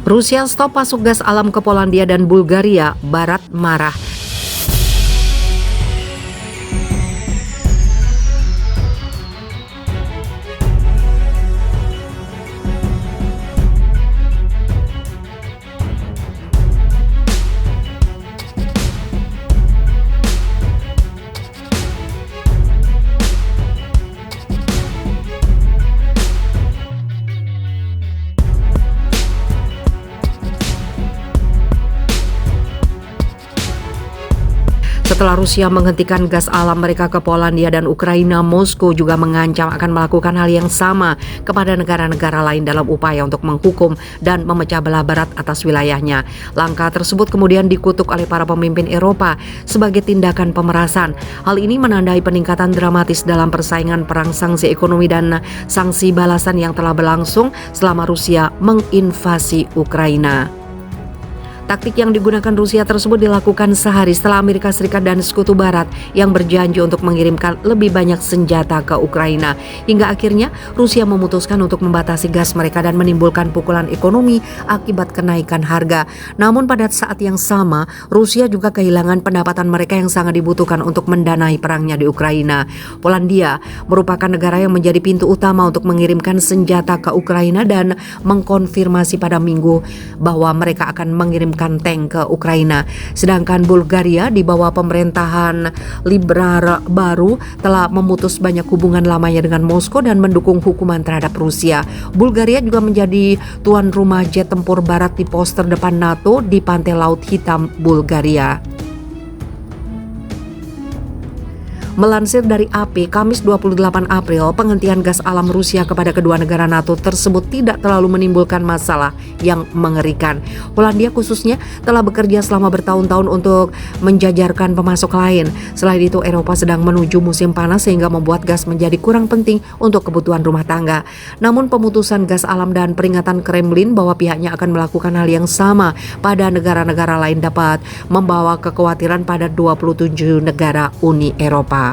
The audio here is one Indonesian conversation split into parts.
Rusia stop masuk gas alam ke Polandia dan Bulgaria, Barat marah. Setelah Rusia menghentikan gas alam mereka ke Polandia dan Ukraina, Moskow juga mengancam akan melakukan hal yang sama kepada negara-negara lain dalam upaya untuk menghukum dan memecah belah Barat atas wilayahnya. Langkah tersebut kemudian dikutuk oleh para pemimpin Eropa sebagai tindakan pemerasan. Hal ini menandai peningkatan dramatis dalam persaingan perang sanksi ekonomi dan sanksi balasan yang telah berlangsung selama Rusia menginvasi Ukraina. Taktik yang digunakan Rusia tersebut dilakukan sehari setelah Amerika Serikat dan Sekutu Barat yang berjanji untuk mengirimkan lebih banyak senjata ke Ukraina. Hingga akhirnya Rusia memutuskan untuk membatasi gas mereka dan menimbulkan pukulan ekonomi akibat kenaikan harga. Namun pada saat yang sama, Rusia juga kehilangan pendapatan mereka yang sangat dibutuhkan untuk mendanai perangnya di Ukraina. Polandia merupakan negara yang menjadi pintu utama untuk mengirimkan senjata ke Ukraina dan mengkonfirmasi pada Minggu bahwa mereka akan mengirim tank ke Ukraina. Sedangkan Bulgaria di bawah pemerintahan liberal baru telah memutus banyak hubungan lamanya dengan Moskow dan mendukung hukuman terhadap Rusia. Bulgaria juga menjadi tuan rumah jet tempur barat di pos terdepan NATO di pantai Laut Hitam Bulgaria. Melansir dari AP, Kamis 28 April, penghentian gas alam Rusia kepada kedua negara NATO tersebut tidak terlalu menimbulkan masalah yang mengerikan. Polandia khususnya telah bekerja selama bertahun-tahun untuk menjajarkan pemasok lain. Selain itu, Eropa sedang menuju musim panas sehingga membuat gas menjadi kurang penting untuk kebutuhan rumah tangga. Namun pemutusan gas alam dan peringatan Kremlin bahwa pihaknya akan melakukan hal yang sama pada negara-negara lain dapat membawa kekhawatiran pada 27 negara Uni Eropa.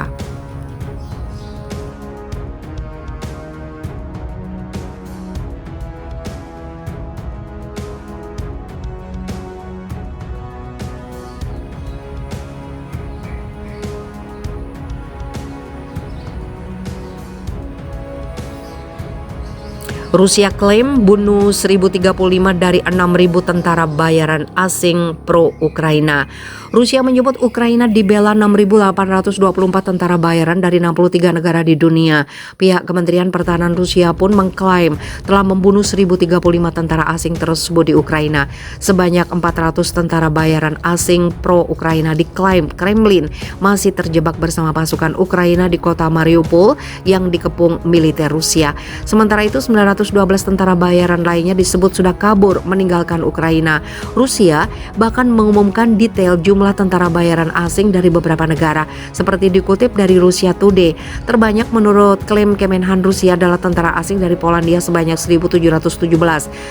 Rusia klaim bunuh 1.035 dari 6.000 tentara bayaran asing pro-Ukraina. Rusia menyebut Ukraina dibela 6.824 tentara bayaran dari 63 negara di dunia. Pihak Kementerian Pertahanan Rusia pun mengklaim telah membunuh 1.035 tentara asing tersebut di Ukraina. Sebanyak 400 tentara bayaran asing pro-Ukraina diklaim Kremlin masih terjebak bersama pasukan Ukraina di kota Mariupol yang dikepung militer Rusia. Sementara itu 912 tentara bayaran lainnya disebut sudah kabur meninggalkan Ukraina. Rusia bahkan mengumumkan detail jumlah tentara bayaran asing dari beberapa negara. Seperti dikutip dari Russia Today, terbanyak menurut klaim Kemenhan Rusia adalah tentara asing dari Polandia sebanyak 1.717.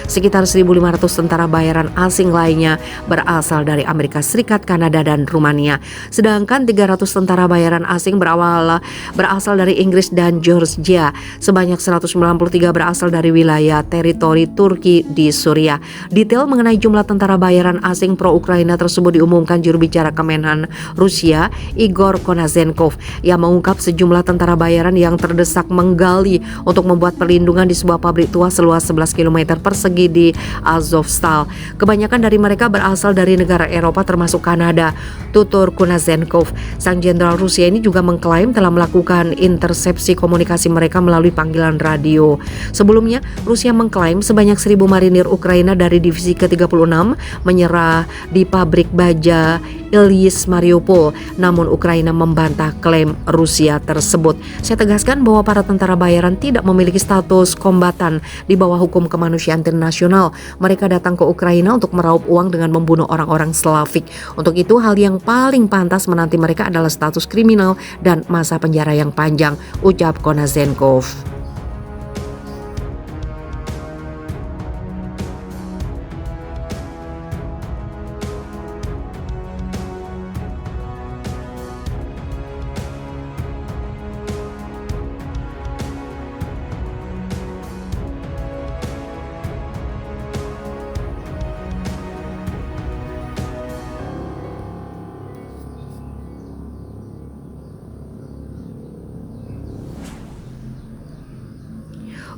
Sekitar 1.500 tentara bayaran asing lainnya berasal dari Amerika Serikat, Kanada, dan Rumania. Sedangkan 300 tentara bayaran asing berasal dari Inggris dan Georgia. Sebanyak 193 berasal dari wilayah teritori Turki di Suriah. Detail mengenai jumlah tentara bayaran asing pro-Ukraina tersebut diumumkan juru bicara Kemenhan Rusia, Igor Konazenkov, yang mengungkap sejumlah tentara bayaran yang terdesak menggali untuk membuat perlindungan di sebuah pabrik tua seluas 11 km persegi di Azovstal. Kebanyakan dari mereka berasal dari negara Eropa termasuk Kanada, tutur Konazenkov. Sang jenderal Rusia ini juga mengklaim telah melakukan intersepsi komunikasi mereka melalui panggilan radio. Sebelumnya, Rusia mengklaim sebanyak 1.000 marinir Ukraina dari divisi ke-36 menyerah di pabrik baja Ilyich Mariupol. Namun Ukraina membantah klaim Rusia tersebut. Saya tegaskan bahwa para tentara bayaran tidak memiliki status kombatan di bawah hukum kemanusiaan internasional. Mereka datang ke Ukraina untuk meraup uang dengan membunuh orang-orang Slavik. Untuk itu, hal yang paling pantas menanti mereka adalah status kriminal dan masa penjara yang panjang, ucap Konazenkov.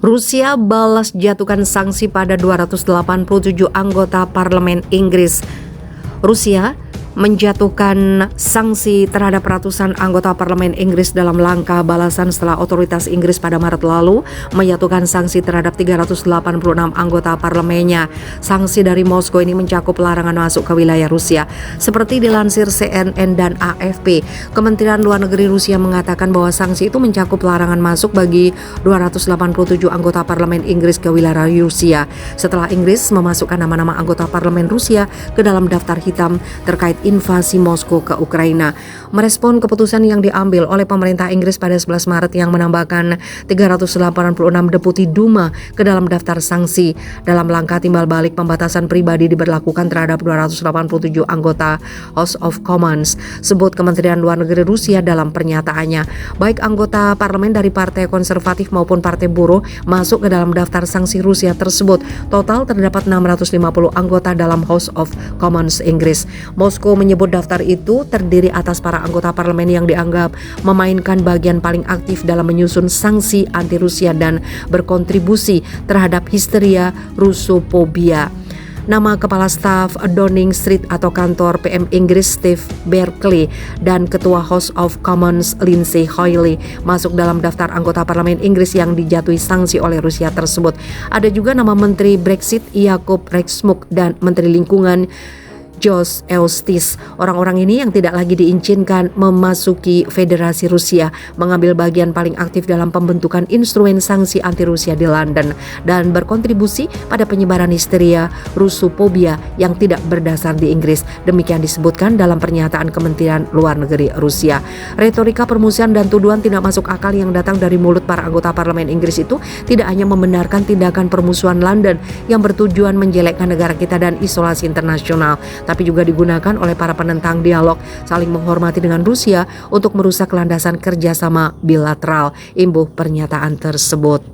Rusia balas jatuhkan sanksi pada 287 anggota parlemen Inggris. Rusia menjatuhkan sanksi terhadap ratusan anggota parlemen Inggris dalam langkah balasan setelah otoritas Inggris pada Maret lalu menjatuhkan sanksi terhadap 386 anggota parlemennya. Sanksi dari Moskow ini mencakup larangan masuk ke wilayah Rusia. Seperti dilansir CNN dan AFP, Kementerian Luar Negeri Rusia mengatakan bahwa sanksi itu mencakup larangan masuk bagi 287 anggota parlemen Inggris ke wilayah Rusia setelah Inggris memasukkan nama-nama anggota parlemen Rusia ke dalam daftar hitam terkait invasi Moskow ke Ukraina. Merespon keputusan yang diambil oleh pemerintah Inggris pada 11 Maret yang menambahkan 386 deputi Duma ke dalam daftar sanksi dalam langkah timbal balik pembatasan pribadi diberlakukan terhadap 287 anggota House of Commons, sebut Kementerian Luar Negeri Rusia dalam pernyataannya. Baik anggota parlemen dari Partai Konservatif maupun Partai Buruh masuk ke dalam daftar sanksi Rusia tersebut. Total terdapat 650 anggota dalam House of Commons Inggris. Moskow menyebut daftar itu terdiri atas para anggota parlemen yang dianggap memainkan bagian paling aktif dalam menyusun sanksi anti Rusia dan berkontribusi terhadap histeria Rusofobia. Nama Kepala Staf Downing Street atau kantor PM Inggris Steve Berkeley dan Ketua House of Commons Lindsay Hoyle masuk dalam daftar anggota parlemen Inggris yang dijatuhi sanksi oleh Rusia tersebut. Ada juga nama Menteri Brexit Jacob Rees-Mogg dan Menteri Lingkungan Josh Eustis. Orang-orang ini yang tidak lagi diizinkan memasuki Federasi Rusia mengambil bagian paling aktif dalam pembentukan instrumen sanksi anti Rusia di London dan berkontribusi pada penyebaran histeria Rusofobia yang tidak berdasar di Inggris. Demikian disebutkan dalam pernyataan Kementerian Luar Negeri Rusia. Retorika permusuhan dan tuduhan tidak masuk akal yang datang dari mulut para anggota parlemen Inggris itu tidak hanya membenarkan tindakan permusuhan London yang bertujuan menjelekkan negara kita dan isolasi internasional, tapi juga digunakan oleh para penentang dialog saling menghormati dengan Rusia untuk merusak landasan kerjasama bilateral, imbuh pernyataan tersebut.